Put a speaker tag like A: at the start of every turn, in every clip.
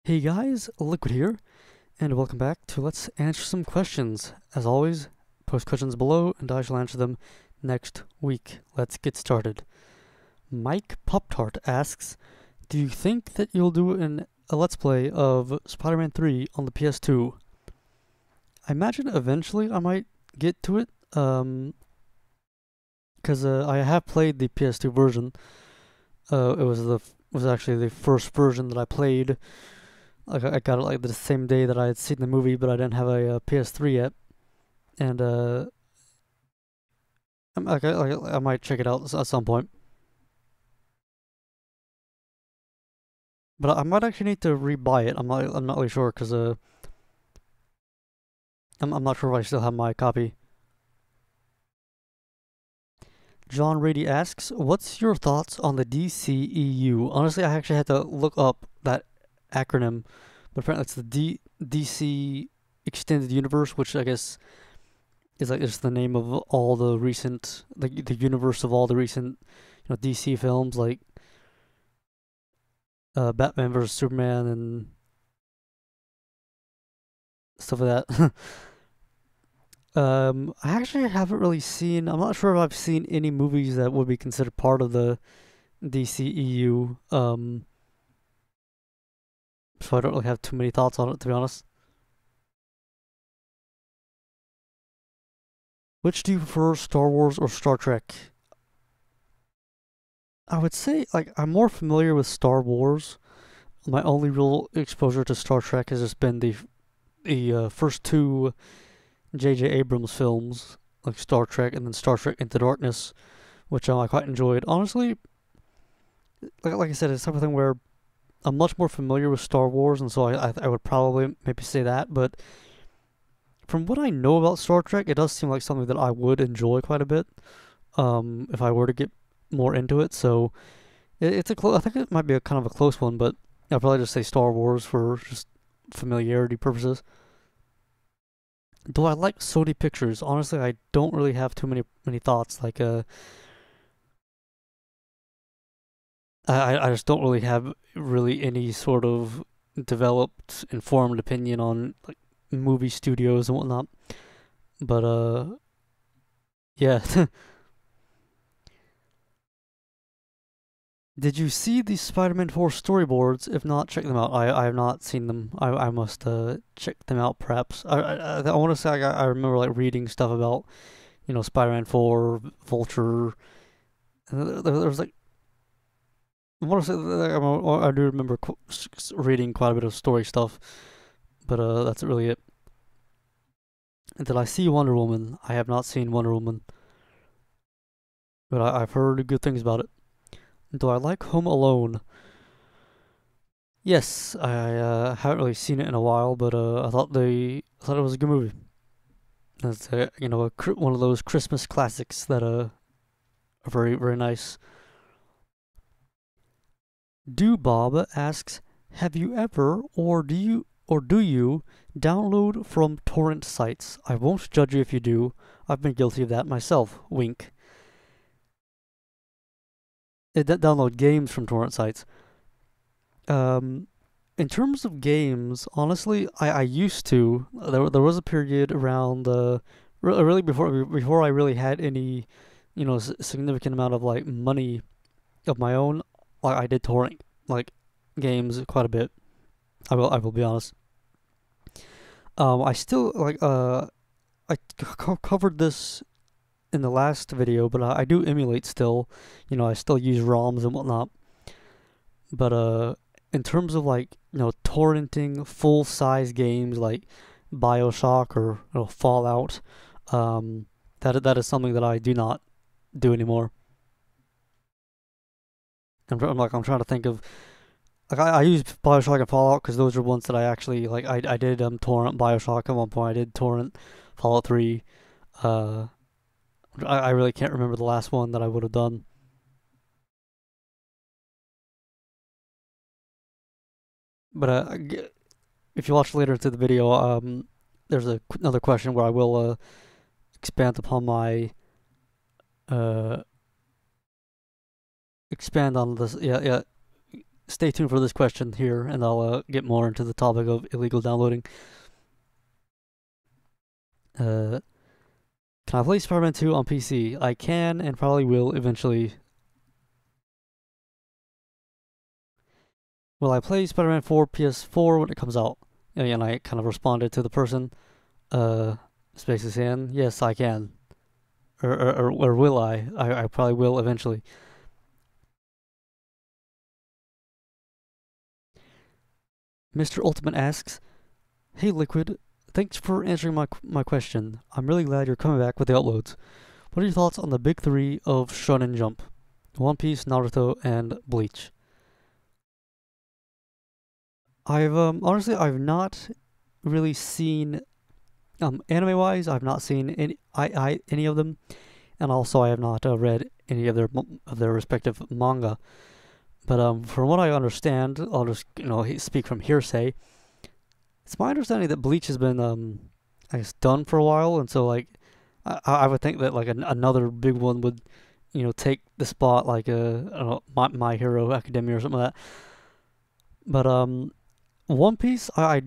A: Hey guys, Liquid here, and welcome back to Let's Answer Some Questions. As always, post questions below, and I shall answer them next week. Let's get started. Mike Pop-Tart asks, do you think that you'll do a Let's Play of Spider-Man 3 on the PS2? I imagine eventually I might get to it, because I have played the PS2 version. It was actually the first version that I played. Like I got it like the same day that I had seen the movie, but I didn't have a PS3 yet, and I might check it out at some point. But I might actually need to rebuy it. I'm not really sure because I'm not sure if I still have my copy. John Rady asks, "What's your thoughts on the DCEU?" Honestly, I actually had to look up that acronym, but apparently it's the DC Extended Universe, which I guess is like just the name of all the recent, like the universe of all the recent, DC films like Batman vs Superman and stuff like that. I actually haven't really seen. I'm not sure if I've seen any movies that would be considered part of the DCEU. So I don't really have too many thoughts on it, to be honest. Which do you prefer, Star Wars or Star Trek? I would say like I'm more familiar with Star Wars. My only real exposure to Star Trek has just been the first two J.J. Abrams films, like Star Trek and then Star Trek Into Darkness, which I quite enjoyed. Honestly, like I said, it's the type of thing where I'm much more familiar with Star Wars, and so I would probably maybe say that. But from what I know about Star Trek, it does seem like something that I would enjoy quite a bit, if I were to get more into it. So it's I think it might be a kind of a close one, but I'll probably just say Star Wars for just familiarity purposes. Do I like Sony Pictures? Honestly, I don't really have too many thoughts. Like, I just don't really have really any sort of developed, informed opinion on like movie studios and whatnot. But yeah. Did you see the Spider-Man 4 storyboards? If not, check them out. I have not seen them. I must check them out perhaps. I want to say I remember like reading stuff about Spider-Man 4, Vulture. And there was like I want to say I do remember reading quite a bit of story stuff, but that's really it. And did I see Wonder Woman? I have not seen Wonder Woman, but I've heard good things about it. Do I like Home Alone? Yes, I haven't really seen it in a while, but I thought it was a good movie. It's one of those Christmas classics that are very very nice. Do Bob asks, have you ever or do you download from torrent sites? I won't judge you if you do. I've been guilty of that myself. Wink. Download games from torrent sites. In terms of games, honestly, I used to. There was a period around really before I really had any, significant amount of like money of my own. Like I did torrent like games quite a bit. I will be honest. I still covered this in the last video, but I do emulate still. I still use ROMs and whatnot. But in terms of like torrenting full size games like Bioshock or Fallout, that is something that I do not do anymore. I'm trying to think of like I use Bioshock and Fallout because those are ones that I actually like. I did torrent Bioshock at one point. I did torrent Fallout 3. Uh, I really can't remember the last one that I would have done. But if you watch later into the video, there's another question where I will expand upon my uh expand on this. Yeah, yeah. stay tuned for this question here, and I'll get more into the topic of illegal downloading. Can I play Spider-Man 2 on PC? I can and probably will eventually. Will I play Spider-Man 4 PS4 when it comes out? And I kind of responded to the person, basically saying, yes, I can. Or will I? I probably will eventually. Mr. Ultimate asks, hey Liquid, thanks for answering my question. I'm really glad you're coming back with the uploads. What are your thoughts on the big three of Shonen Jump? One Piece, Naruto, and Bleach. I've honestly I've not really seen anime wise. I've not seen any of them, and also I have not read any of their respective manga. But from what I understand, I'll just speak from hearsay. It's my understanding that Bleach has been I guess done for a while, and so like I would think that like another big one would take the spot, like I don't know, My Hero Academia or something like that. But One Piece, I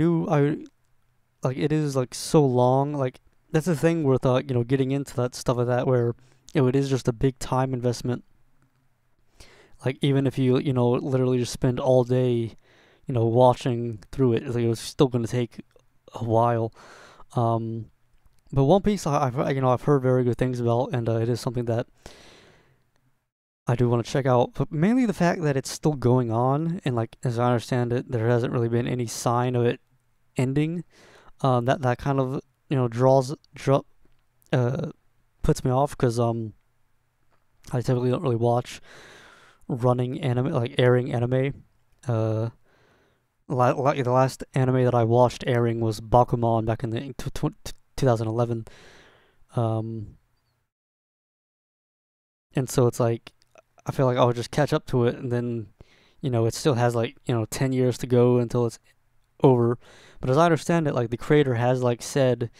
A: like it is like so long. Like that's the thing with getting into that stuff like that, where it is just a big time investment. Like even if you literally just spend all day watching through it, like, it was still going to take a while. Um, but One Piece, I've heard very good things about, and it is something that I do want to check out. But mainly the fact that it's still going on, and like as I understand it, there hasn't really been any sign of it ending. That kind of puts me off, because I typically don't really watch running anime, like airing anime. Uh, the last anime that I watched airing was Bakuman back in the 2011. Um, and so it's like I feel like I would just catch up to it, and then it still has like 10 years to go until it's over. But as I understand it, like the creator has like said,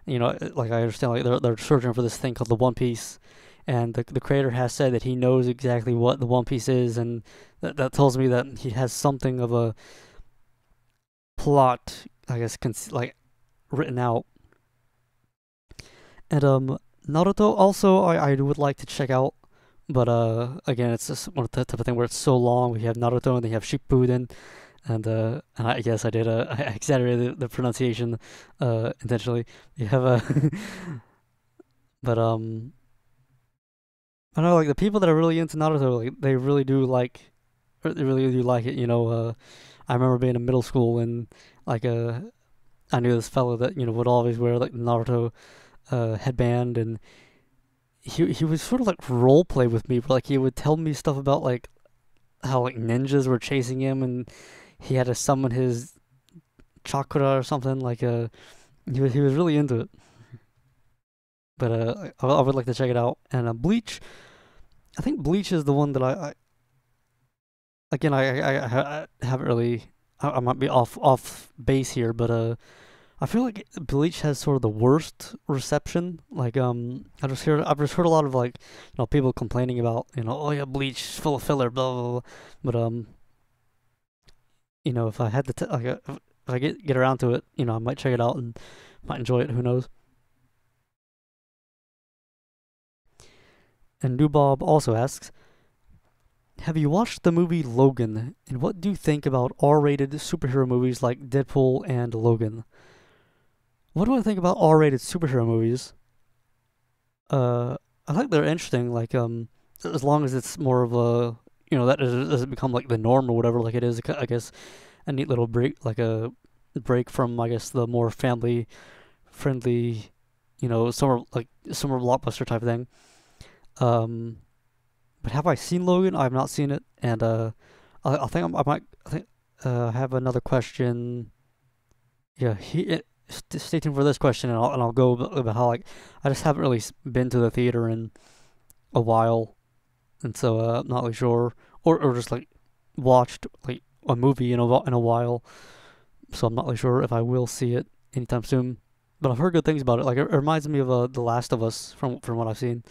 A: like I understand like they're searching for this thing called the One Piece, and the creator has said that he knows exactly what the One Piece is, and that tells me that he has something of a plot, I guess, like written out. And Naruto also I would like to check out, but again it's just one of the type of thing where it's so long. We have Naruto and then you have Shippuden, and I guess I did I exaggerated the pronunciation intentionally. You have a but I know like the people that are really into Naruto, like they really do like, or they really do like it. I remember being in middle school and like I knew this fellow that would always wear like the Naruto headband, and he would sort of like role play with me, but like he would tell me stuff about like how like ninjas were chasing him and he had to summon his chakra or something. Like he was really into it. But I would like to check it out. And Bleach, I think Bleach is the one that I again I haven't really. I might be off base here, but I feel like Bleach has sort of the worst reception. Like I've just heard a lot of like people complaining about oh yeah, Bleach is full of filler, blah blah blah. But if I had to like if I get around to it, I might check it out and might enjoy it. Who knows? And Dubob also asks, have you watched the movie Logan? And what do you think about R-rated superhero movies like Deadpool and Logan? What do I think about R-rated superhero movies? I think they're interesting. Like, as long as it's more of a, that doesn't become like the norm or whatever. Like it is, I guess, a neat little break, like a break from, I guess, the more family friendly, summer blockbuster type of thing. Um, but have I seen Logan? I've not seen it, and I think I might. I think I have another question. Yeah, stay tuned for this question, and I'll go about how like I just haven't really been to the theater in a while, and so I'm not really sure, or just like watched like a movie in a while, so I'm not really sure if I will see it anytime soon. But I've heard good things about it. Like it reminds me of The Last of Us from what I've seen.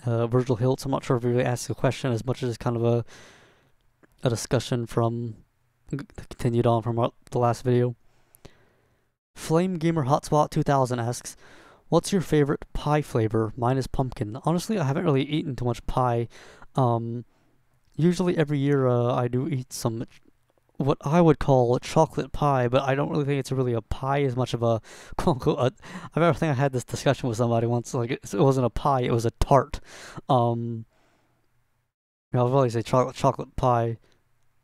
A: Virgil Hiltz. I'm not sure if he really asked a question as much as kind of a discussion from continued on from the last video. Flame Gamer Hotspot 2000 asks, "What's your favorite pie flavor?" Mine is pumpkin. Honestly, I haven't really eaten too much pie. Usually every year I do eat some what I would call chocolate pie, but I don't really think it's really a pie as much of a quote unquote. I remember I had this discussion with somebody once. Like it wasn't a pie; it was a tart. I'll probably say chocolate pie,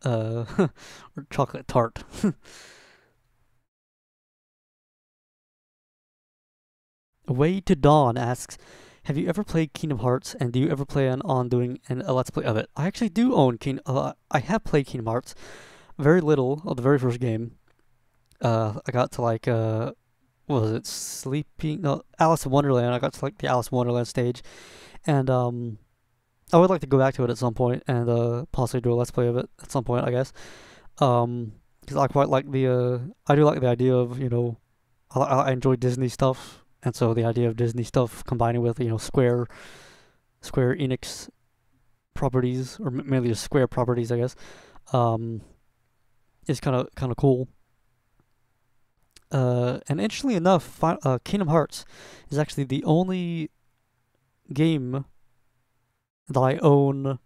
A: or chocolate tart. Way to Dawn asks, "Have you ever played Kingdom Hearts, and do you ever plan on doing a Let's Play of it?" I actually do own I have played Kingdom Hearts, very little of the very first game. I got to like what was it, Sleeping? No, Alice in Wonderland. I got to like the Alice in Wonderland stage, and I would like to go back to it at some point and possibly do a Let's Play of it at some point, I guess. Because I quite like I do like the idea of I enjoy Disney stuff, and so the idea of Disney stuff combining with Square Enix properties, or mainly just Square properties, I guess, is kind of cool. And interestingly enough, Kingdom Hearts is actually the only game that I own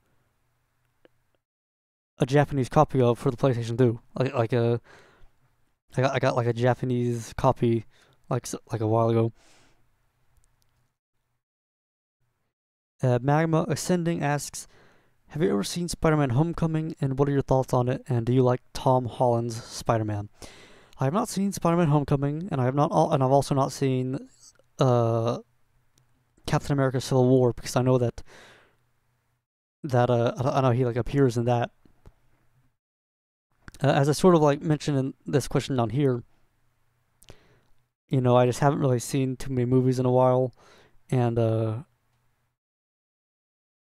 A: a Japanese copy of for the PlayStation 2. I got like a Japanese copy like a while ago. Magma Ascending asks, "Have you ever seen Spider-Man Homecoming, and what are your thoughts on it? And do you like Tom Holland's Spider-Man?" I have not seen Spider-Man Homecoming, and I've also not seen Captain America: Civil War, because I know that I know he like appears in that. As I sort of like mentioned in this question down here, I just haven't really seen too many movies in a while, and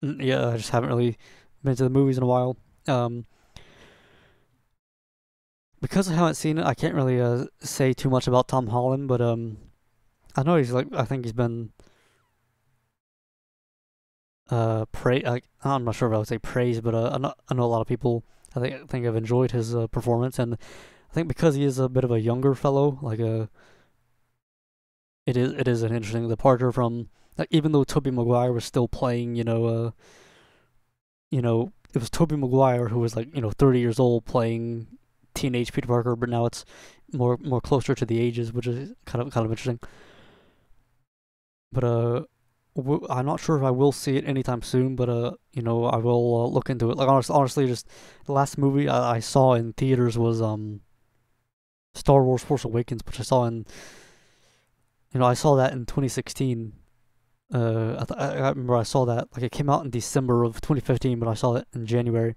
A: yeah, I just haven't really been to the movies in a while. Because I haven't seen it, I can't really say too much about Tom Holland, but I know I think he's been I'm not sure if I would say praised, but I know a lot of people I think have enjoyed his performance, and I think because he is a bit of a younger fellow, it is an interesting departure from, like, even though Tobey Maguire was still playing, it was Tobey Maguire who was 30 years old playing teenage Peter Parker, but now it's more closer to the ages, which is kind of interesting. But I'm not sure if I will see it anytime soon, but I will look into it. Like honestly, just the last movie I saw in theaters was Star Wars: Force Awakens, which I saw I saw that in 2016. I remember I saw that, like, it came out in December of 2015, but I saw it in January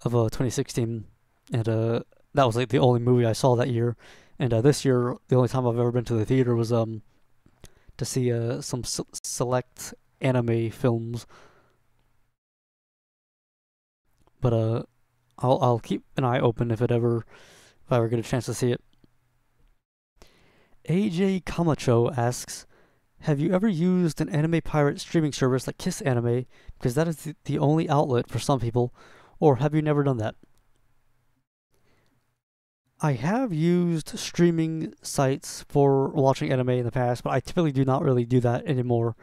A: of 2016, and that was like the only movie I saw that year. And this year, the only time I've ever been to the theater was to see some select anime films. But I'll keep an eye open if I ever get a chance to see it. AJ Camacho asks, "Have you ever used an anime pirate streaming service like Kiss Anime, because that is the only outlet for some people, or have you never done that?" I have used streaming sites for watching anime in the past, but I typically do not really do that anymore.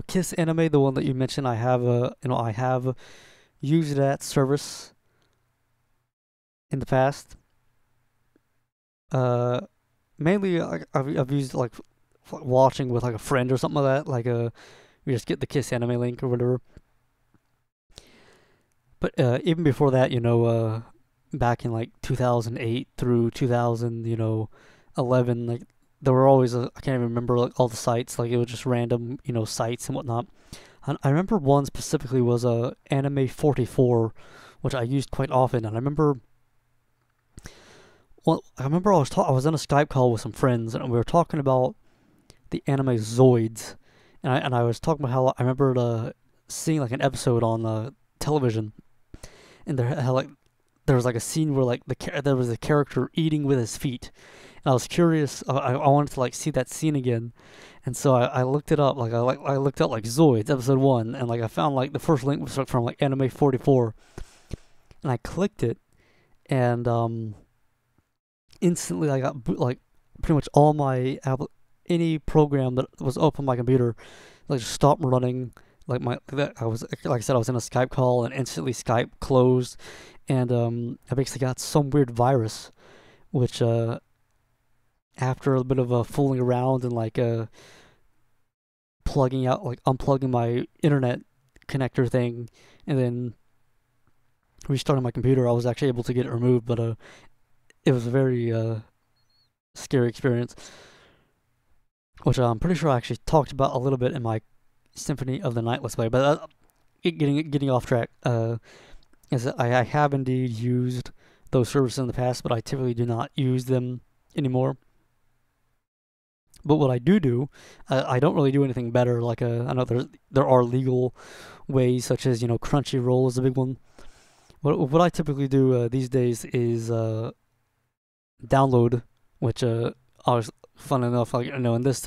A: Kiss Anime, the one that you mentioned, I have used that service in the past. Mainly I've used like watching with like a friend or something like that. We just get the Kiss Anime link or whatever. But even before that, back in like 2008 through 2011, like there were always I can't even remember like all the sites. Like it was just random sites and whatnot. And I remember one specifically was Anime 44, which I used quite often. And I remember I was on a Skype call with some friends, and we were talking about the anime Zoids, and I was talking about how I remember seeing like an episode on television, and there was like a scene where like there was a character eating with his feet, and I was curious. I wanted to like see that scene again, and so I looked it up. I looked up like Zoids episode 1, and like I found like the first link was from like Anime 44, and I clicked it, and instantly I got like pretty much all my any program that was open on my computer like just stopped running. Like I was like I said, I was in a Skype call and instantly Skype closed, and I basically got some weird virus, which after a bit of fooling around and like plugging out, like unplugging my internet connector thing, and then restarting my computer, I was actually able to get it removed. But it was a very scary experience, which I'm pretty sure I actually talked about a little bit in my Symphony of the Night Let's Play. But getting off track, is that I have indeed used those services in the past, but I typically do not use them anymore. But what I do, I don't really do anything better. Like I know there are legal ways, such as Crunchyroll is a big one. What I typically do these days is download, which always fun enough. Like in this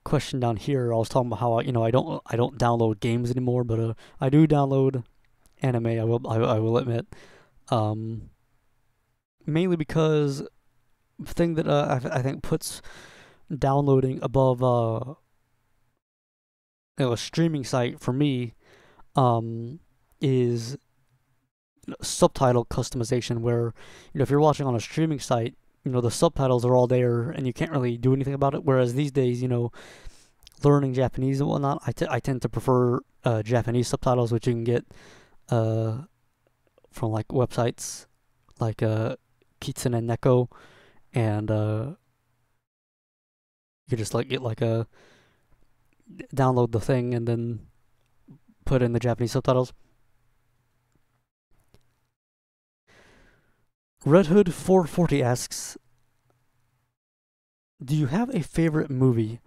A: question down here, I was talking about how I don't download games anymore, but I do download anime. I will admit, mainly because the thing that I think puts downloading above a streaming site for me is subtitle customization, where if you're watching on a streaming site, the subtitles are all there and you can't really do anything about it. Whereas these days, learning Japanese and whatnot, I tend to prefer Japanese subtitles, which you can get from like websites like Kitsune Neko, and you just like get like a download the thing and then put in the Japanese subtitles. Red Hood 440 asks, do you have a favorite movie?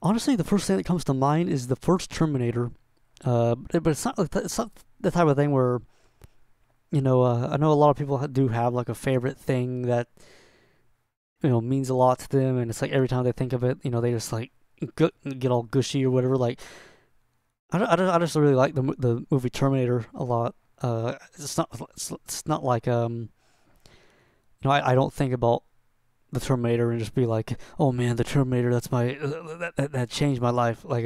A: Honestly, the first thing that comes to mind is the first Terminator. But it's not the type of thing where, I know a lot of people do have like a favorite thing that, means a lot to them, and it's like every time they think of it, they just like get all gushy or whatever. Like, I just really like the movie Terminator a lot. It's not like I don't think about the Terminator and just be like, oh man, the Terminator, that's my that changed my life. Like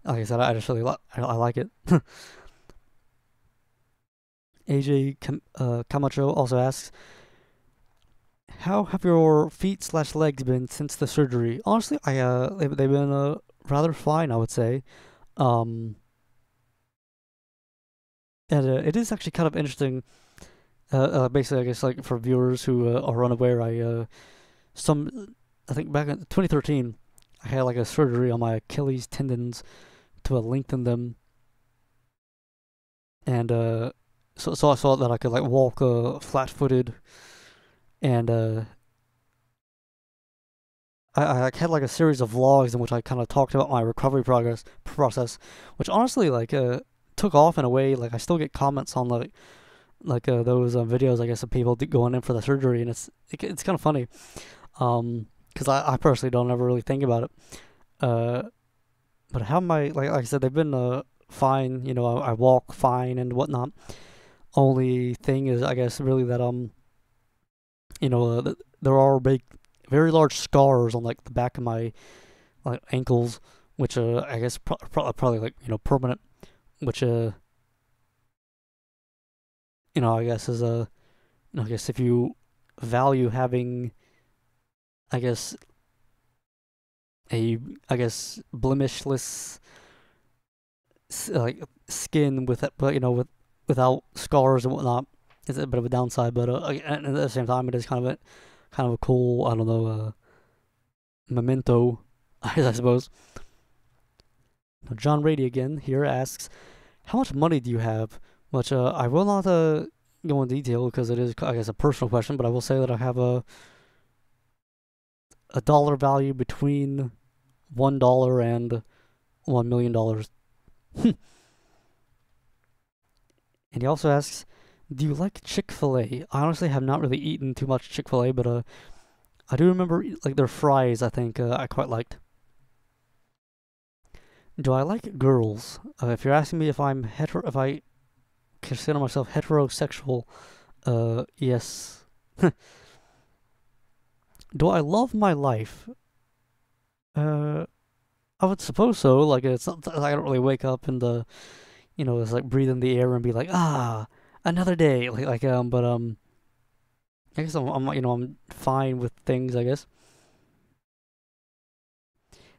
A: I said, I just really I like it. AJ Camacho also asks, how have your feet/legs been since the surgery? Honestly, they've been rather fine, I would say. And it is actually kind of interesting. Basically, I guess like for viewers who are unaware, I think back in 2013, I had like a surgery on my Achilles tendons to lengthen them, and so I saw that I could like walk flat-footed, and I had like a series of vlogs in which I kind of talked about my recovery process, which honestly like took off in a way. Like I still get comments on those videos, I guess, of people going in for the surgery, and it's kind of funny, because I personally don't ever really think about it. But how my like I said, they've been fine. I walk fine and whatnot. Only thing is, I guess, really that there are very large scars on like the back of my like ankles, which I guess probably like permanent, which I guess is I guess if you value having, I guess blemishless like skin with it, but without scars and whatnot, is a bit of a downside. But at the same time, it is kind of a cool, I don't know, memento, I suppose. Now, John Rady again here asks, how much money do you have? Which I will not go in detail because it is, I guess, a personal question, but I will say that I have a dollar value between $1 and $1 million. And he also asks, do you like Chick-fil-A? I honestly have not really eaten too much Chick-fil-A, but I do remember like their fries. I think I quite liked. Do I like girls? If you're asking me if if I consider myself heterosexual, yes. Do I love my life? Uh, I would suppose so. Like it's not, I don't really wake up and it's like breathe in the air and be like, another day. But I guess I'm fine with things. I guess.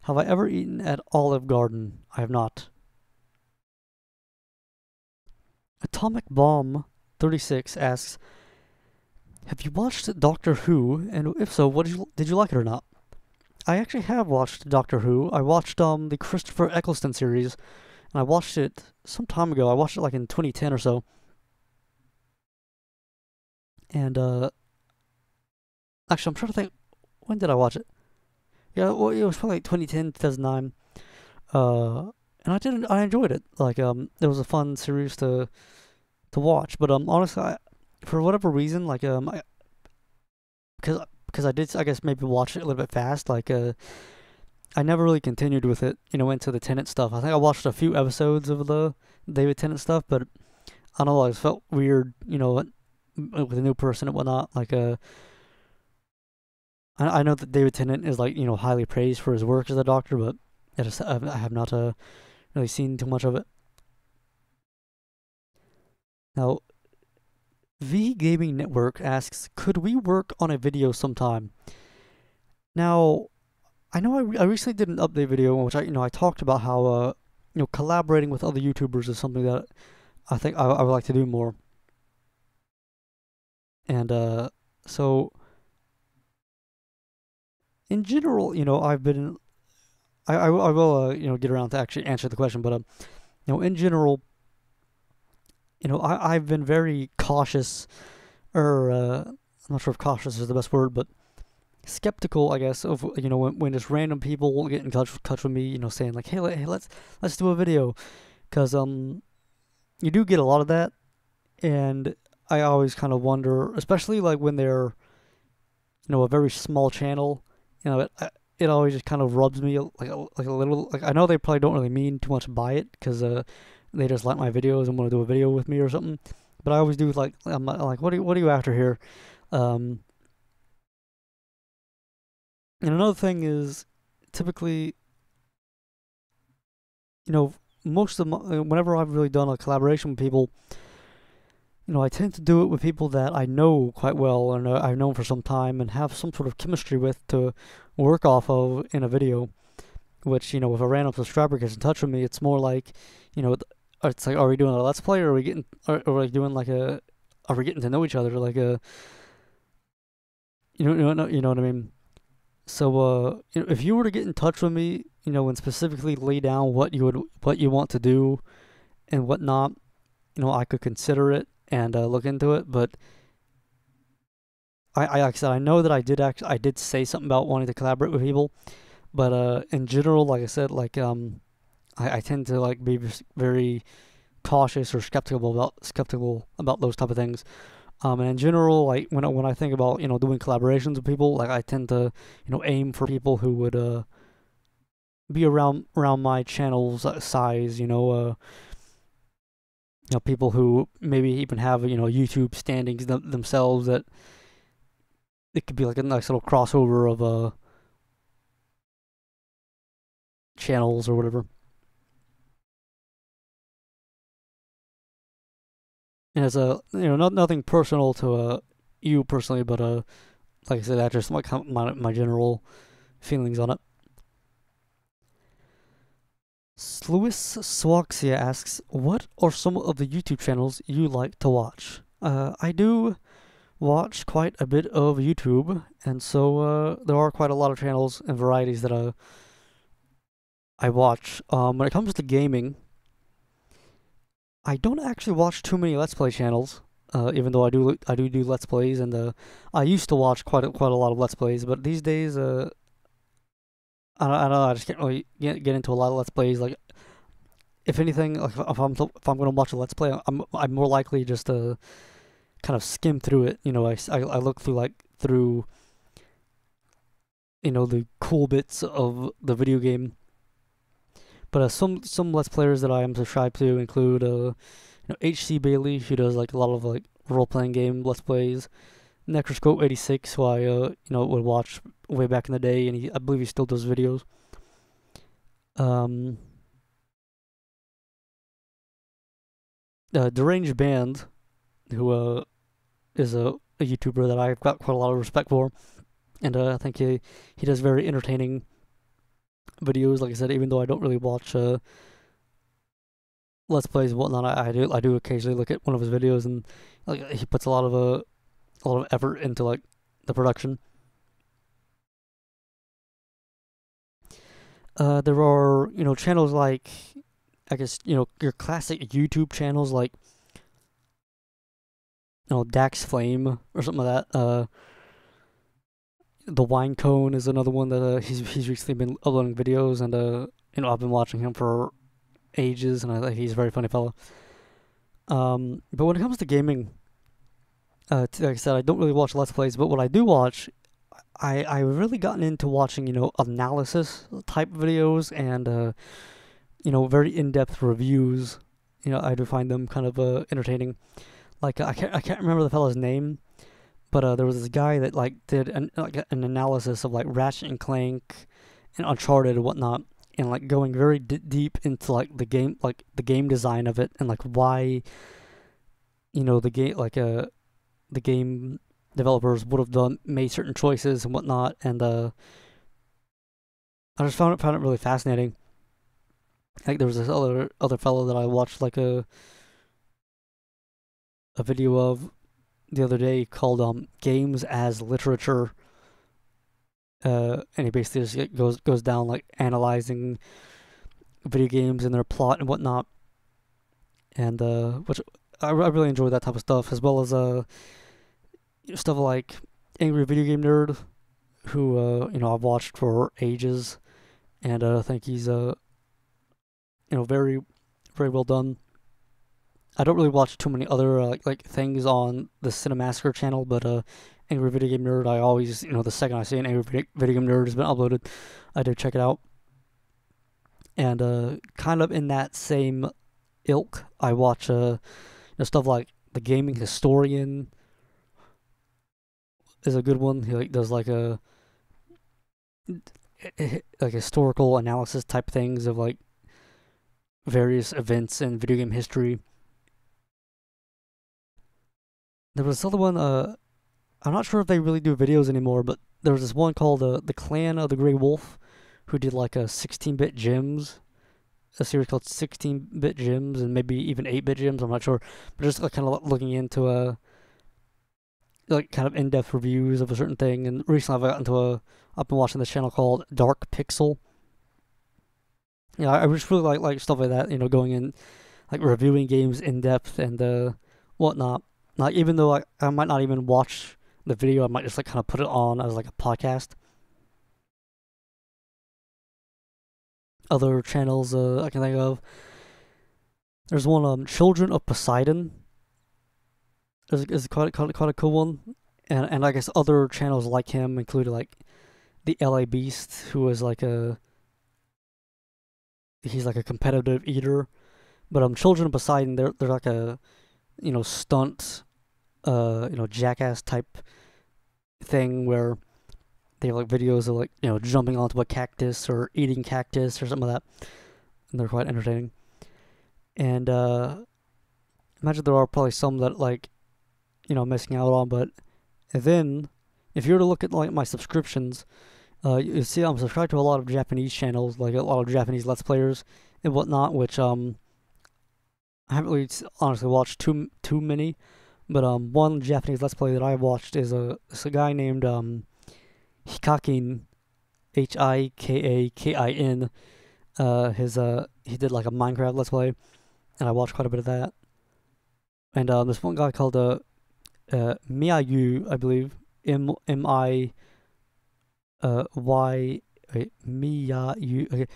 A: Have I ever eaten at Olive Garden? I have not. Atomic Bomb 36 asks, have you watched Doctor Who? And if so, did you like it or not? I actually have watched Doctor Who. I watched the Christopher Eccleston series, and I watched it some time ago. I watched it like in 2010 or so. And actually, I'm trying to think, when did I watch it? Yeah, well, it was probably like 2010, 2009. And I enjoyed it. Like it was a fun series to watch. But honestly, for whatever reason, like because I did, I guess, maybe watch it a little bit fast. Like I never really continued with it. Into the Tennant stuff. I think I watched a few episodes of the David Tennant stuff, but I don't know. I just felt weird. With a new person and whatnot. Like I know that David Tennant is like highly praised for his work as a doctor, but I have not really seen too much of it. Now, V Gaming Network asks, could we work on a video sometime? Now, I know I recently did an update video in which I talked about how collaborating with other YouTubers is something that I think I would like to do more. And so in general, I've been I will get around to actually answer the question, but in general, I've been very cautious, or I'm not sure if cautious is the best word, but skeptical, I guess, of when just random people get in touch with me, saying like, hey, let's do a video, because you do get a lot of that, and I always kind of wonder, especially like when they're a very small channel, it always just kind of rubs me like a little, like I know they probably don't really mean too much by it, because they just like my videos and want to do a video with me or something. But I always do like, I'm like, what are you after here? And another thing is, typically, most of whenever I've really done a collaboration with people, I tend to do it with people that I know quite well and I've known for some time and have some sort of chemistry with to work off of in a video. Which, if a random subscriber gets in touch with me, it's more like, it's like, are we doing a let's play, or are we getting, are we doing like are we getting to know each other, like you know what I mean? So, if you were to get in touch with me, and specifically lay down what you want to do and whatnot, I could consider it and look into it. But like I said, I know that I did say something about wanting to collaborate with people, but in general, like I said, like I tend to like be very cautious or skeptical about those type of things. And in general, like when I think about doing collaborations with people, like I tend to aim for people who would be around my channel's size. People who maybe even have YouTube standings themselves, that it could be like a nice little crossover of channels or whatever. And it's nothing personal to you personally, but like I said, that's just my general feelings on it. Louis Swaxia asks, what are some of the YouTube channels you like to watch? I do watch quite a bit of YouTube, and so there are quite a lot of channels and varieties that I watch. When it comes to gaming, I don't actually watch too many Let's Play channels, even though I do Let's Plays, and I used to watch quite a lot of Let's Plays, but these days, I don't know, I just can't really get into a lot of Let's Plays. Like, if anything, like if I'm gonna watch a Let's Play, I'm more likely just to kind of skim through it. I look through the cool bits of the video game. But some Let's Players that I am subscribed to include HC Bailey, who does like a lot of like role playing game Let's Plays. Necroscope 86, who I would watch way back in the day, and I believe he still does videos. Deranged Band, who is a YouTuber that I've got quite a lot of respect for, and I think he does very entertaining videos. Like I said, even though I don't really watch Let's Plays and whatnot, I do occasionally look at one of his videos, and like he puts a lot of effort into like the production. There are channels like, I guess, your classic YouTube channels like Dax Flame or something like that. The Wine Cone is another one that he's recently been uploading videos, and I've been watching him for ages, and I think he's a very funny fellow. But when it comes to gaming, like I said, I don't really watch Let's Plays, but what I do watch, I've really gotten into watching analysis type videos and very in-depth reviews. I do find them kind of entertaining. Like I can't remember the fellow's name, but there was this guy that like did an analysis of like Ratchet and Clank and Uncharted and whatnot, and like going very deep into like the game design of it, and like why the game developers would have made certain choices and whatnot, and I just found it really fascinating. Like there was this other fellow that I watched like a video of the other day called Games as Literature, and he basically just goes down like analyzing video games and their plot and whatnot, and which I really enjoy that type of stuff, as well as stuff like Angry Video Game Nerd, who I've watched for ages, and I think he's very very well done. I don't really watch too many other like things on the Cinemassacre channel, but Angry Video Game Nerd, I always the second I see an Angry Video Game Nerd has been uploaded, I do check it out. And kind of in that same ilk, I watch stuff like The Gaming Historian is a good one. He like does like a like historical analysis type things of like various events in video game history. There was this other one, I'm not sure if they really do videos anymore, but there was this one called The Clan of the Grey Wolf, who did like a 16-bit gems, a series called 16-bit gems, and maybe even 8-bit gems, I'm not sure, but just like kind of looking into like kind of in-depth reviews of a certain thing. And recently I've been watching this channel called Dark Pixel. I just really like stuff like that, going in, like reviewing games in depth and whatnot. Like even though I might not even watch the video, I might just like kind of put it on as like a podcast. Other channels I can think of. There's one Children of Poseidon. Is quite a cool one, and I guess other channels like him include like the LA Beast, who is like he's like a competitive eater. But Children of Poseidon, they're like a stunt jackass type thing where they have like videos of like jumping onto a cactus or eating cactus or something like that, and they're quite entertaining. And imagine there are probably some that like missing out on, but then if you were to look at like my subscriptions, you see I'm subscribed to a lot of Japanese channels, like a lot of Japanese Let's Players and whatnot, which I haven't really honestly watched too many. But one Japanese Let's Play that I watched is a guy named Hikakin, Hikakin. He did like a Minecraft Let's Play, and I watched quite a bit of that. And there's one guy called Miyayu, I believe, Miyayu, okay,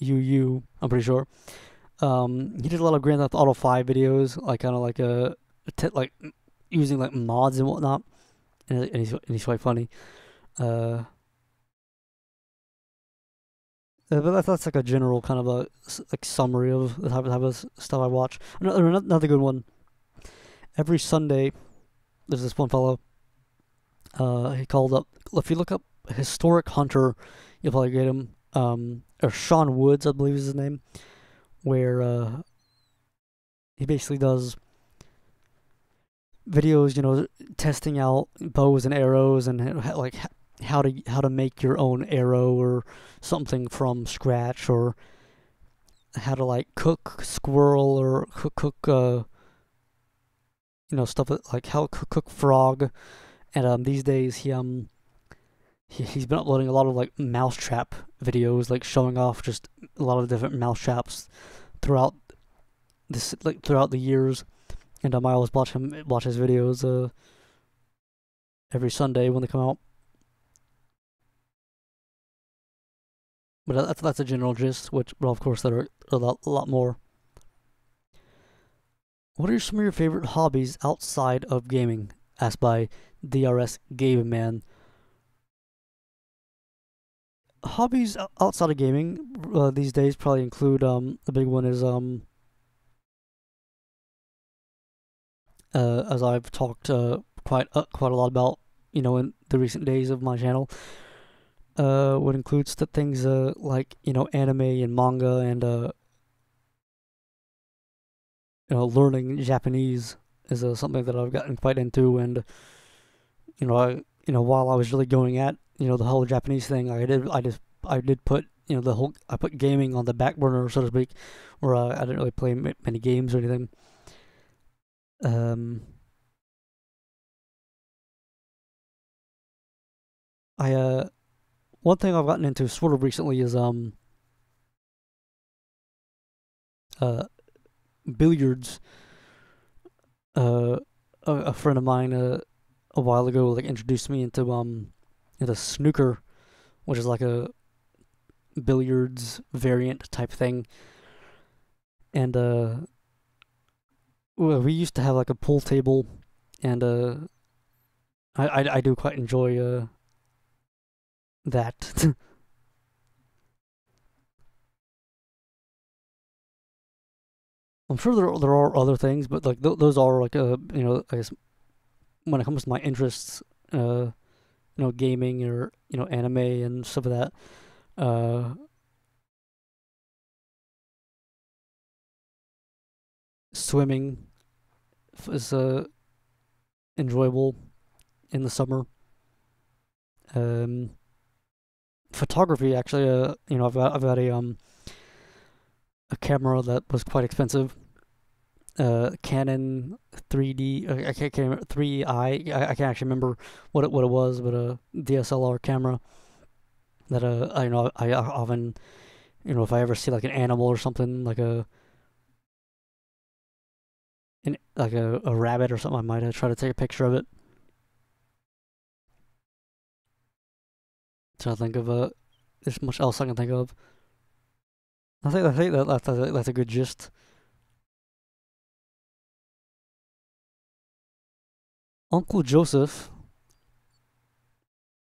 A: Miyayu, I'm pretty sure. He did a lot of Grand Theft Auto 5 videos, like kind of like like using like mods and whatnot, and he's quite funny. Uh, but that's like a general kind of a like summary of the type of stuff I watch. Another good one. Every Sunday, there's this one fellow. He called up. If you look up Historic Hunter, you'll probably get him. Or Sean Woods, I believe is his name. Where he basically does videos, testing out bows and arrows and like how to make your own arrow or something from scratch, or how to like cook squirrel or cook stuff like how to cook frog. And these days he's been uploading a lot of like mousetrap videos, like showing off just a lot of different mousetraps throughout throughout the years. And I always watch his videos every Sunday when they come out. But that's a general gist, but of course there are a lot more. What are some of your favorite hobbies outside of gaming? Asked by DRS Game Man. Hobbies outside of gaming these days probably include the big one is as I've talked quite a lot about in the recent days of my channel, would include things like anime and manga, and learning Japanese is something that I've gotten quite into. And while I was really going at the whole Japanese thing, I did put I put gaming on the back burner, so to speak, where I didn't really play many games or anything. One thing I've gotten into sort of recently is billiards. A friend of mine a while ago like introduced me into snooker, which is like a billiards variant type thing. And well, we used to have like a pool table, and I do quite enjoy that. I'm sure there are other things, but like those are like I guess when it comes to my interests, gaming or anime and stuff like that. Swimming is enjoyable in the summer. Photography, actually, I've got a camera that was quite expensive. Canon 3D. I can't remember 3i. I can't actually remember what it was, but a DSLR camera that I often if I ever see like an animal or something like a rabbit or something, I might try to take a picture of it. So I think of there's much else I can think of. I think that's a good gist. Uncle Joseph.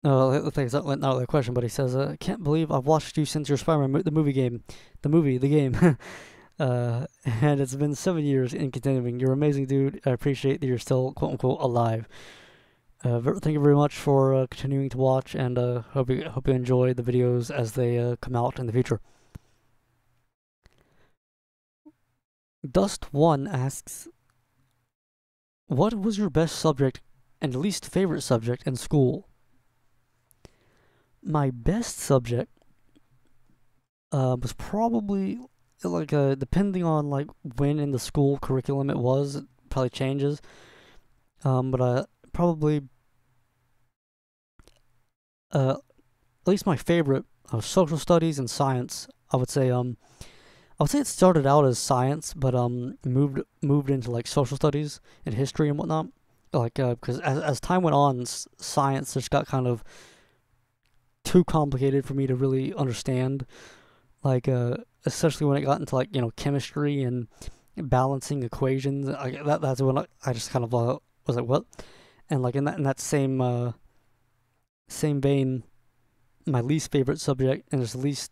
A: I think it's not really a question, but he says, "I can't believe I've watched you since your Spider-Man the game, and it's been 7 years in continuing. You're amazing, dude. I appreciate that you're still quote unquote alive. Thank you very much for continuing to watch, and hope you enjoy the videos as they come out in the future." Dust1 asks, what was your best subject and least favorite subject in school? My best subject was probably like depending on like when in the school curriculum it was, it probably changes. But probably at least my favorite social studies and science. I would say it started out as science, but moved into like social studies and history and whatnot. Like because as time went on, science just got kind of too complicated for me to really understand. Like especially when it got into like chemistry and balancing equations. That's when I just kind of was like, what? And like in that same vein, my least favorite subject and just least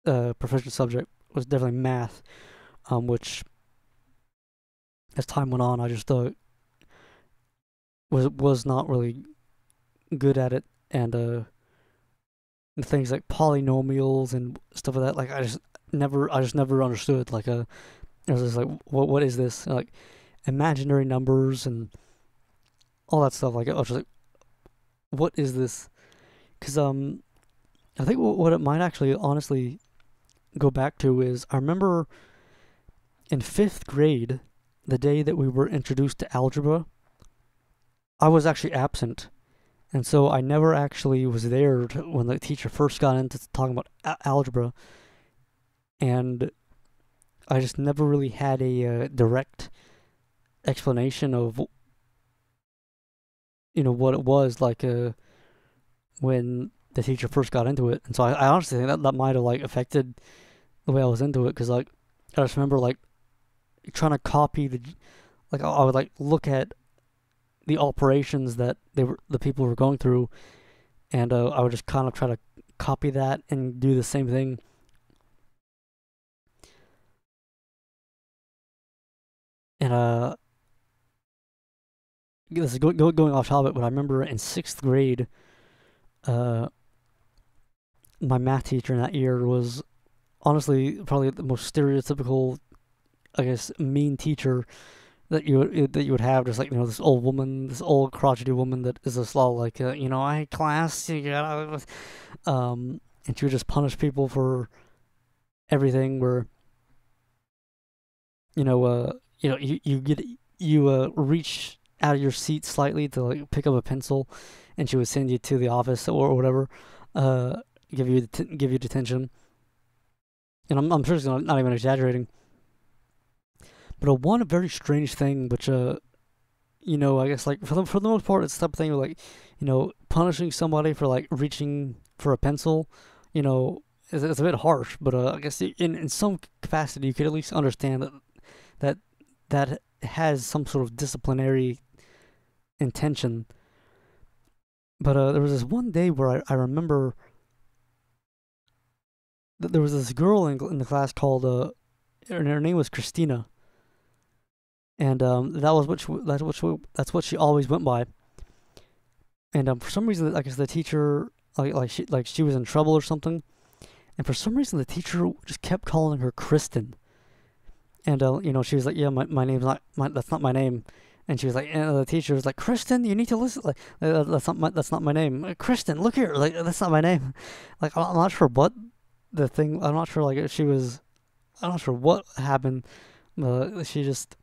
A: proficient subject was definitely math, which as time went on, I just was not really good at it, and things like polynomials and stuff like that. Like I just never understood. Like I was just like, what is this? And, like imaginary numbers and all that stuff. Like I was just like, what is this? Because I think what it might actually honestly go back to is I remember in fifth grade, the day that we were introduced to algebra, I was actually absent. And so I never actually was there when the teacher first got into talking about algebra. And I just never really had a direct explanation of, what it was like when the teacher first got into it. And so I honestly think that might have like affected the way I was into it, because like I just remember like trying to copy I would like look at the operations that the people were going through, and I would just kind of try to copy that and do the same thing. And this is going off topic, but I remember in sixth grade, uh, my math teacher in that year was honestly probably the most stereotypical, I guess, mean teacher that you would have. Just like this old woman, this old crotchety woman that is just all like, I class, you gotta, and she would just punish people for everything. Where you reach out of your seat slightly to like pick up a pencil, and she would send you to the office or whatever, uh, give you detention. And I'm sure she's not even exaggerating. But one very strange thing, which I guess like for the most part, it's the type of thing like, punishing somebody for like reaching for a pencil, is a bit harsh. But I guess in some capacity, you could at least understand that that has some sort of disciplinary intention. But there was this one day where I remember that there was this girl in the class called her name was Christina, and that's what she always went by. And for some reason, I guess the teacher she was in trouble or something, and for some reason the teacher just kept calling her Kristen. And she was like, yeah, my name's not that's not my name. And she was like, and the teacher was like, Kristen, you need to listen. Like, that's not my name. Kristen, look here, like that's not my name. Like I'm not sure what the thing. I'm not sure like if she was. I'm not sure what happened. She just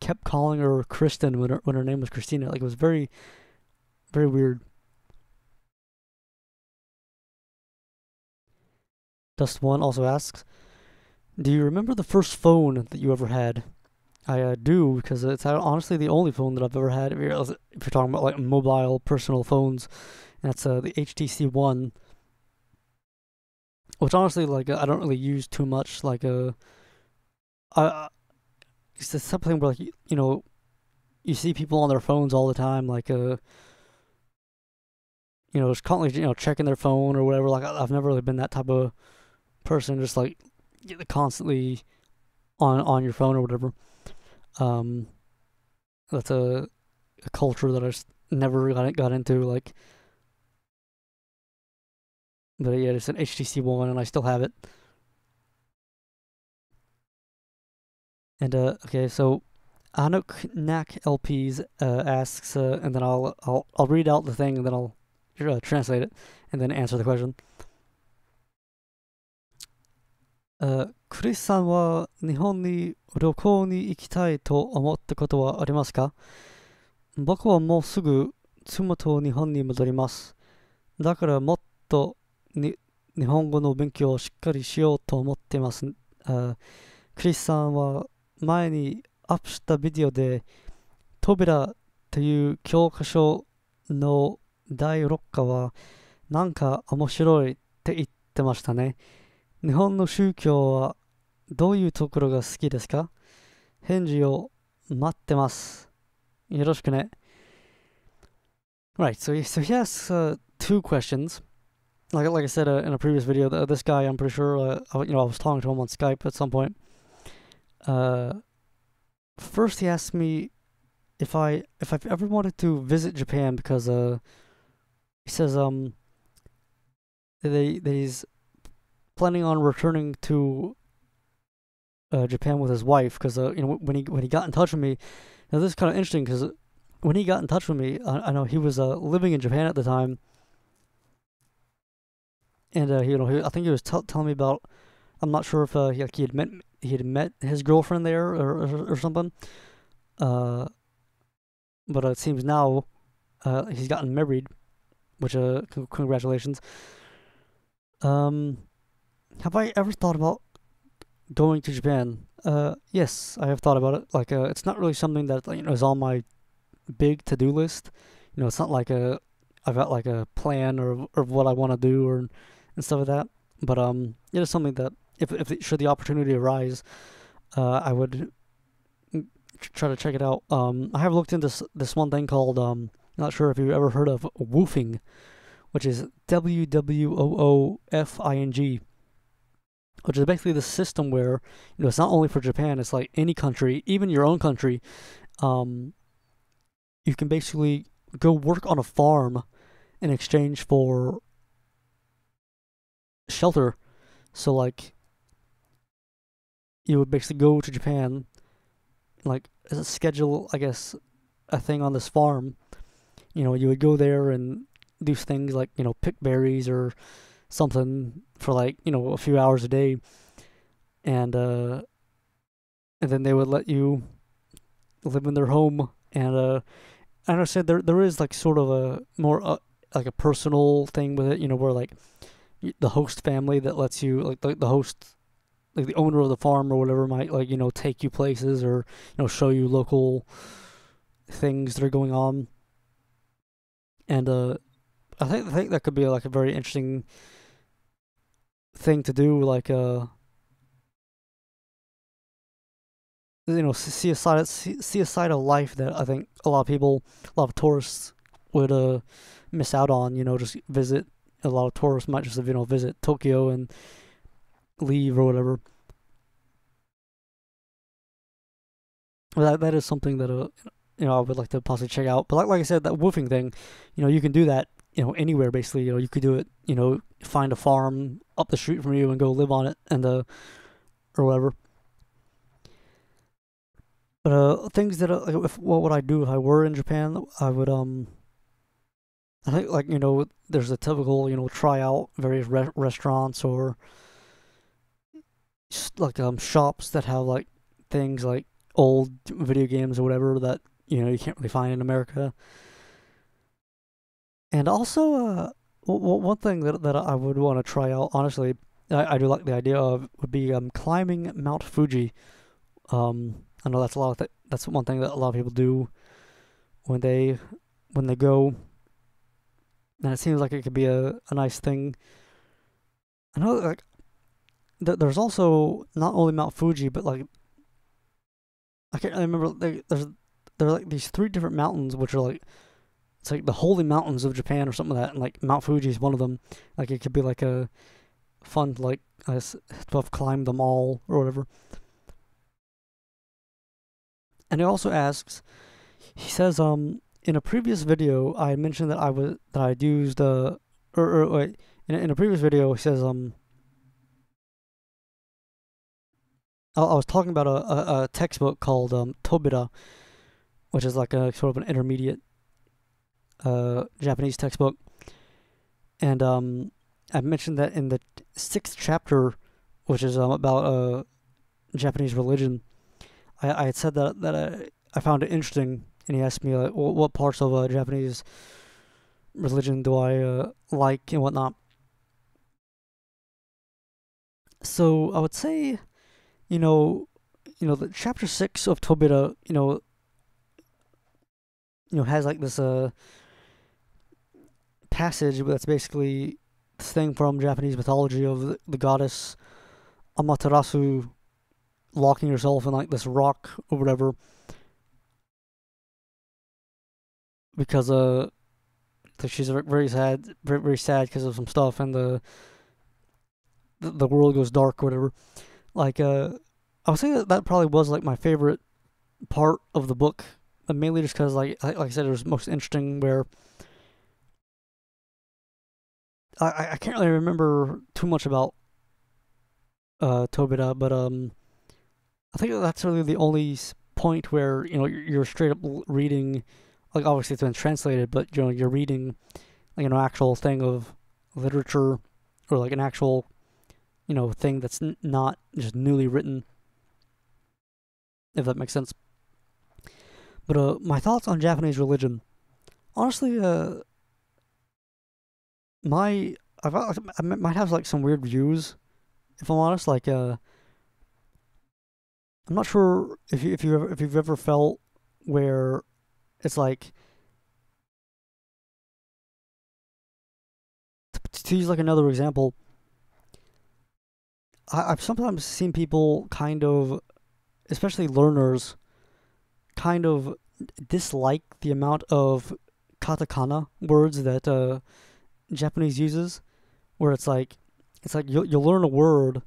A: kept calling her Kristen when her name was Christina. Like it was very, very weird. Dust One also asks, do you remember the first phone that you ever had? I do, because it's honestly the only phone that I've ever had. If you're talking about like mobile personal phones, and that's the HTC One, which honestly like I don't really use too much. Like I it's just something where like you see people on their phones all the time, like just constantly checking their phone or whatever. Like I've never really been that type of person, just like constantly on your phone or whatever. Um, that's a culture that I just never got into. Like, but yeah, it's an HTC One, and I still have it. And okay, so Anuk Nak LPs asks, and then I'll read out the thing, and then I'll translate it, and then answer the question. クリスさんは日本に旅行に行きたいと思ったことはありますか？僕はもうすぐ妻と日本に戻ります。だからもっと日本語の勉強をしっかりしようと思っています。クリスさんは前にアップしたビデオで扉という教科書の第6課はなんか面白いって言ってましたね。日本の宗教はどういうところが好きですか？返事を待ってます。Yoroshiku. Right, so he asks two questions. Like I said in a previous video, this guy, I'm pretty sure, I was talking to him on Skype at some point. First, he asked me if I've ever wanted to visit Japan because he says that he's planning on returning to Japan with his wife because when he got in touch with me, now this is kind of interesting because when he got in touch with me, I know he was living in Japan at the time, and I think he was telling me about. I'm not sure if he had met his girlfriend there or something. But it seems now he's gotten married, which congratulations. Have I ever thought about going to Japan? Yes, I have thought about it. Like, it's not really something that is on my big to-do list. It's not like I've got like a plan or what I want to do and stuff like that. But it is something that if should the opportunity arise, I would try to check it out. I have looked into this one thing called not sure if you've ever heard of woofing, which is WWOOFING, which is basically the system where it's not only for Japan, it's like any country, even your own country. You can basically go work on a farm in exchange for shelter. So like you would basically go to Japan, like schedule, I guess, a thing on this farm. You would go there and do things like pick berries or something for like a few hours a day, and then they would let you live in their home. And I understand there is like sort of a more like a personal thing with it, where like the host family that lets you like the host, like the owner of the farm or whatever, might like take you places or show you local things that are going on. And I think that could be like a very interesting thing to do, like see a side of life that I think a lot of tourists would miss out on. Just visit. A lot of tourists might just visit Tokyo and leave or whatever. That is something that I would like to possibly check out. But like I said, that woofing thing, you can do that anywhere basically. You could do it. Find a farm up the street from you and go live on it and or whatever. But things that what would I do if I were in Japan? I would I think like there's a typical try out various restaurants or like shops that have like things like old video games or whatever that you can't really find in America. And also one thing that I would want to try out, honestly, I do like the idea of, would be climbing Mount Fuji. I know that's one thing that a lot of people do when they go, and it seems like it could be a nice thing. I know like there's also not only Mount Fuji, but like I can't really remember. There are like these three different mountains, which are like, it's like the holy mountains of Japan or something like that, and like Mount Fuji is one of them. Like it could be like a fun like to have climbed them all or whatever. And he also asks, he says, in a previous video I mentioned that I'd used wait, in a previous video he says I was talking about a textbook called Tobira, which is like a sort of an intermediate Japanese textbook, and I mentioned that in the 6th chapter, which is about Japanese religion, I had said that I found it interesting, and he asked me like, what parts of Japanese religion do I like and whatnot. So I would say, the chapter 6 of Tobira, has like this passage that's basically this thing from Japanese mythology of the goddess Amaterasu locking herself in like this rock or whatever. because like she's very sad, very sad because of some stuff, and the world goes dark or whatever. Like I would say that probably was like my favorite part of the book, mainly just because like I said, it was most interesting. Where I can't really remember too much about Tobita, but I think that's really the only point where you're straight up reading. Like obviously it's been translated, but you're reading like an actual thing of literature, or like an actual thing that's not just newly written, if that makes sense. But my thoughts on Japanese religion, honestly, my I might have like some weird views, if I'm honest. Like I'm not sure if you've ever felt where it's like, to use like another example, I've sometimes seen people kind of, especially learners, kind of dislike the amount of katakana words that Japanese uses, where it's like you'll learn a word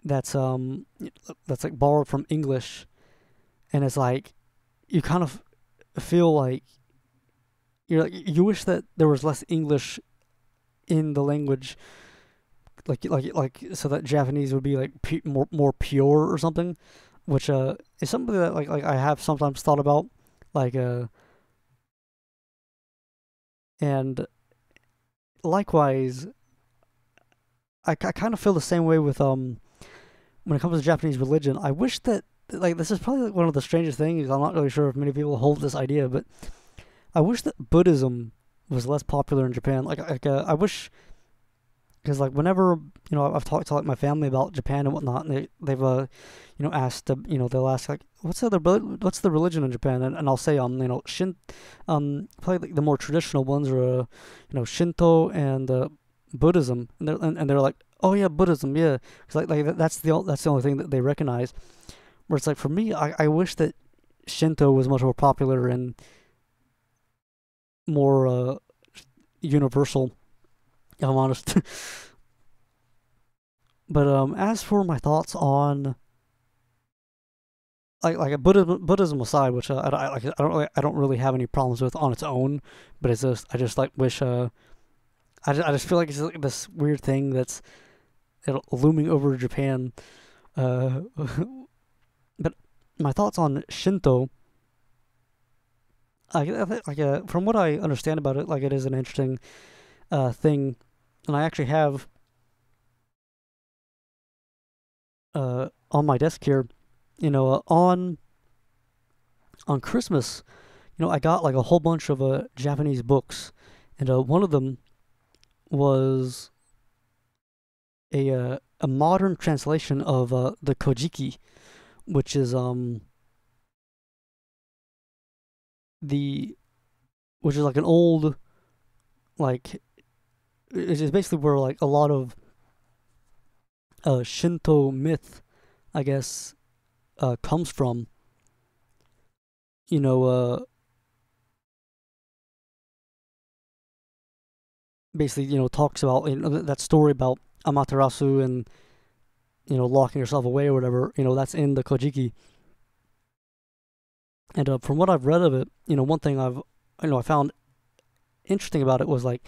A: that's like borrowed from English, and it's like you kind of feel like you wish that there was less English in the language, like so that Japanese would be like more pure or something, which is something that like I have sometimes thought about, like and likewise I kind of feel the same way with when it comes to Japanese religion. I wish that, like, this is probably like one of the strangest things. I'm not really sure if many people hold this idea, but I wish that Buddhism was less popular in Japan. I wish, because like whenever I've talked to like my family about Japan and whatnot, and they've asked they'll ask like what's the religion in Japan, and I'll say probably like the more traditional ones are Shinto and Buddhism, and they're like, oh yeah, Buddhism, yeah, because that's the only thing that they recognize. Where it's like, for me, I wish that Shinto was much more popular and more universal, if I'm honest. But as for my thoughts on like Buddhism aside, which I don't really have any problems with on its own, but it's just I just like wish I just feel like it's like this weird thing that's looming over Japan. But my thoughts on Shinto, from what I understand about it, like it is an interesting thing, and I actually have on my desk here, on Christmas, I got like a whole bunch of Japanese books, and one of them was a modern translation of the Kojiki, which is the which is like an old, like, it's basically where like a lot of Shinto myth, I guess, comes from. You know, basically, talks about that story about Amaterasu and locking yourself away or whatever. That's in the Kojiki. And from what I've read of it, one thing I found interesting about it was like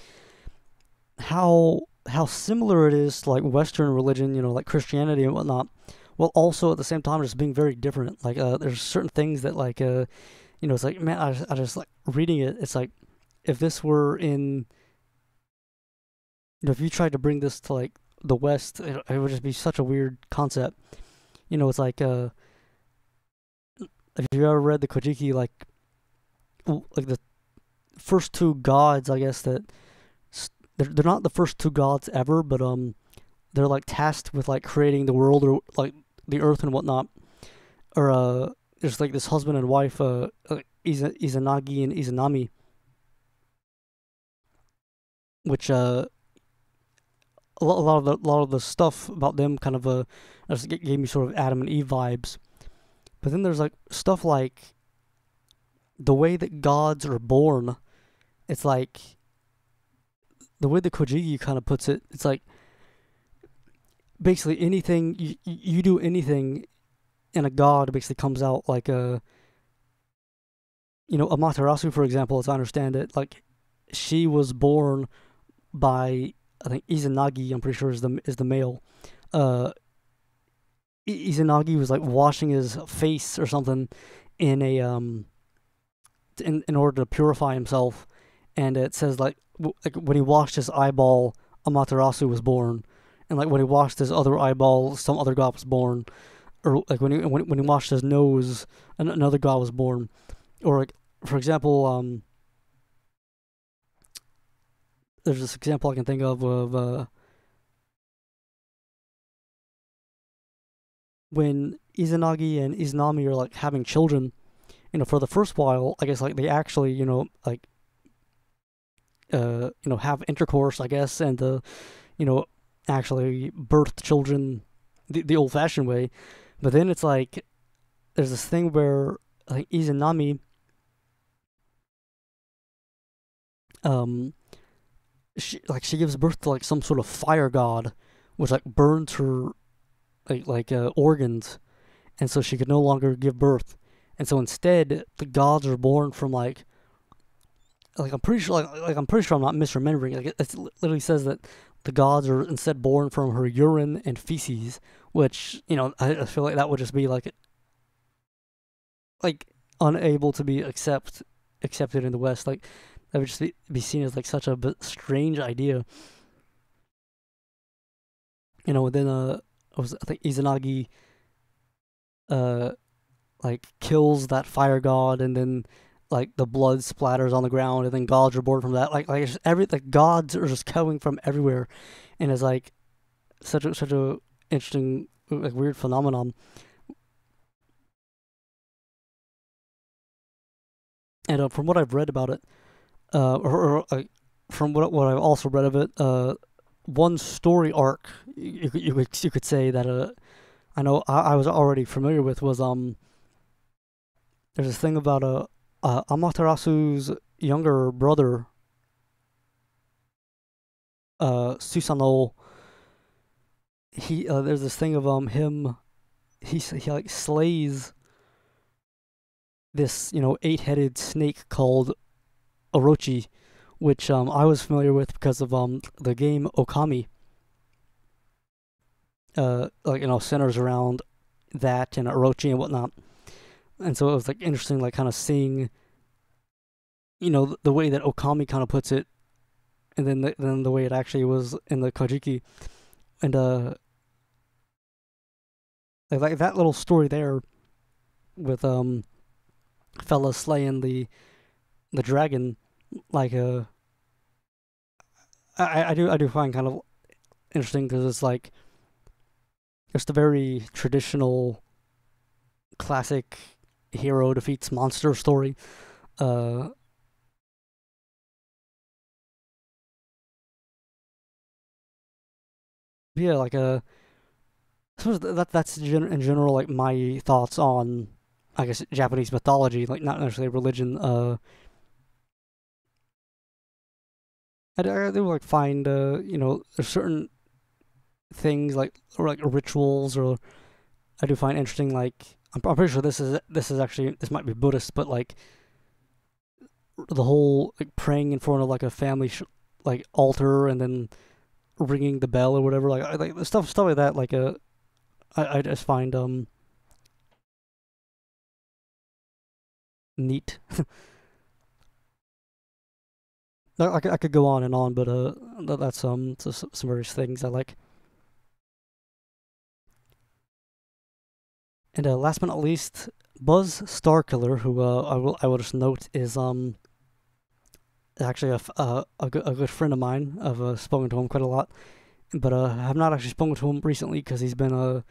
A: how similar it is to like Western religion, like Christianity and whatnot, while also at the same time just being very different. Like there's certain things that like it's like, man, I just like reading it. It's like, if this were in, if you tried to bring this to like the West, it would just be such a weird concept. It's like if you ever read the Kojiki, like the first two gods, I guess that they're not the first two gods ever, but they're like tasked with like creating the world, or like the earth and whatnot. Or there's like this husband and wife, Izanagi and Izanami, which a lot of the stuff about them kind of just gave me sort of Adam and Eve vibes. But then there's like stuff like the way that gods are born, it's like the way that Kojiki kind of puts it. It's like basically anything you do anything, and a god basically comes out like a Amaterasu, for example, as I understand it. Like she was born by, I think, Izanagi. I'm pretty sure is the male. Uh, Izanagi was like washing his face or something in a in order to purify himself, and it says like when he washed his eyeball, Amaterasu was born, and like when he washed his other eyeball, some other god was born, or like when he washed his nose, another god was born, or like for example, there's this example I can think of when Izanagi and Izanami are like having children. For the first while, I guess like they actually, like have intercourse, I guess, and you know, actually birth children the old-fashioned way. But then it's like there's this thing where like Izanami, um, she gives birth to like some sort of fire god, which like burns her organs, and so she could no longer give birth. And so instead, the gods are born from I'm pretty sure I'm pretty sure I'm not misremembering. Like it literally says that the gods are instead born from her urine and feces, which I feel like that would just be like unable to be accepted in the West. Like that would just be seen as like such a strange idea. And then I think Izanagi like kills that fire god, and then like the blood splatters on the ground, and then gods are born from that. Like gods are just coming from everywhere, and it's like such a interesting like weird phenomenon. And from what I've read about it, from what I've also read of it, one story arc you could say that I know I was already familiar with was there's this thing about Amaterasu's younger brother, Susanoo. There's this thing of him. He like slays this 8-headed snake called Orochi, which I was familiar with because of the game Okami. Centers around that and Orochi and whatnot. And so it was like interesting, like kind of seeing, the way that Okami kind of puts it, and then the way it actually was in the Kojiki, and like that little story there with fella slaying the dragon, like I do find kind of interesting because it's like just a very traditional, classic hero defeats monster story. Yeah, like I suppose that's in general like my thoughts on, I guess, Japanese mythology, like not necessarily religion. I do like find there's certain things or like rituals, or I do find interesting. Like I'm pretty sure this is actually, this might be Buddhist, but like the whole like praying in front of like a family like altar, and then ringing the bell or whatever. Like stuff like that. Like I just find neat. I could go on and on, but that's some various things I like. And last but not least, Buzz Starkiller, who I will just note is actually a good friend of mine. I've spoken to him quite a lot, but I have not actually spoken to him recently because he's been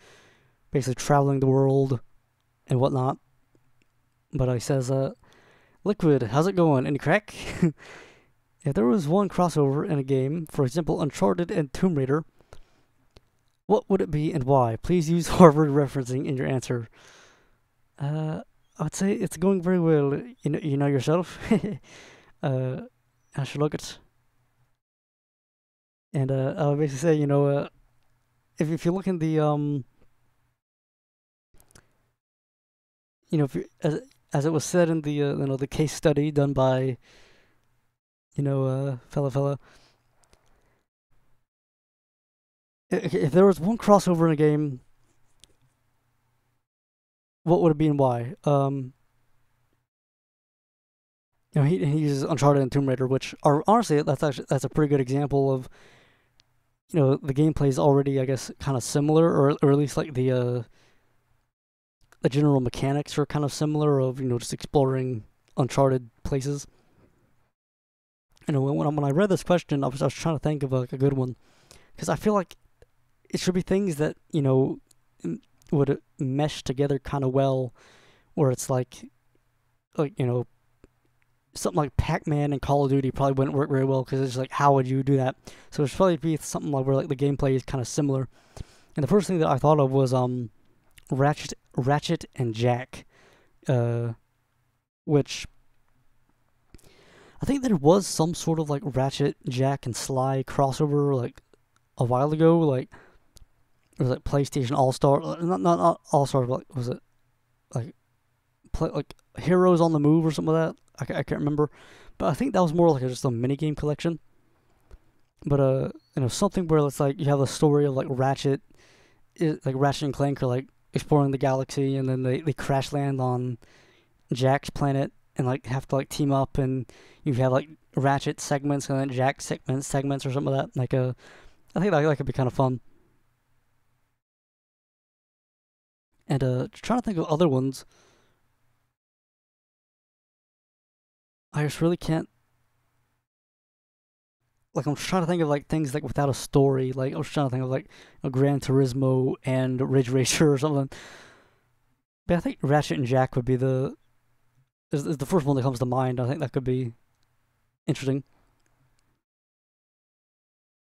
A: basically traveling the world and whatnot. But he says, Liquid, how's it going? Any crack? If there was one crossover in a game, for example, Uncharted and Tomb Raider, what would it be and why? Please use Harvard referencing in your answer. I'd say it's going very well. You know yourself. uh, I should look it, and I'll basically say, if you look in the if you, as it was said in the the case study done by fella, if there was one crossover in a game, what would it be and why? He uses Uncharted and Tomb Raider, which are honestly that's a pretty good example of the gameplay is already, I guess, kind of similar, or at least like the general mechanics are kind of similar of just exploring uncharted places. When I read this question, I was trying to think of like a good one, because I feel like it should be things that would mesh together kind of well, where it's like something like Pac-Man and Call of Duty probably wouldn't work very well, because it's like, how would you do that? So it should probably be something like where like the gameplay is kind of similar. And the first thing that I thought of was Ratchet and Jack, which I think there was some sort of like Ratchet, Jack, and Sly crossover like a while ago. Like it was like PlayStation All Star, not All Star, but like, was it like like Heroes on the Move or something like that? I can't remember, but I think that was more like just a mini game collection. But something where it's like you have a story of like Ratchet and Clank are like exploring the galaxy, and then they crash land on Jack's planet and like have to like team up, and you have like Ratchet segments and then Jack segments or something like that. I think that could be kind of fun. And trying to think of other ones, I just really can't. Like I'm trying to think of like things like without a story. Like I was trying to think of like a Gran Turismo and Ridge Racer or something. But I think Ratchet and Jack would be is the first one that comes to mind. I think that could be interesting.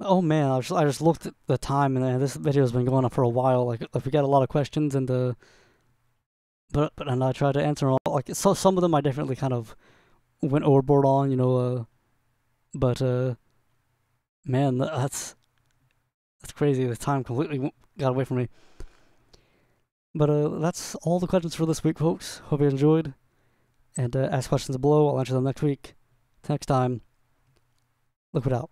A: Oh man, I just looked at the time, and this video has been going on for a while. Like we got a lot of questions, and and I tried to answer them all. Like so, some of them I definitely kind of went overboard on, but man, that's crazy. The time completely got away from me. But that's all the questions for this week, folks. Hope you enjoyed. And ask questions below. I'll answer them next week. Till next time, look it out.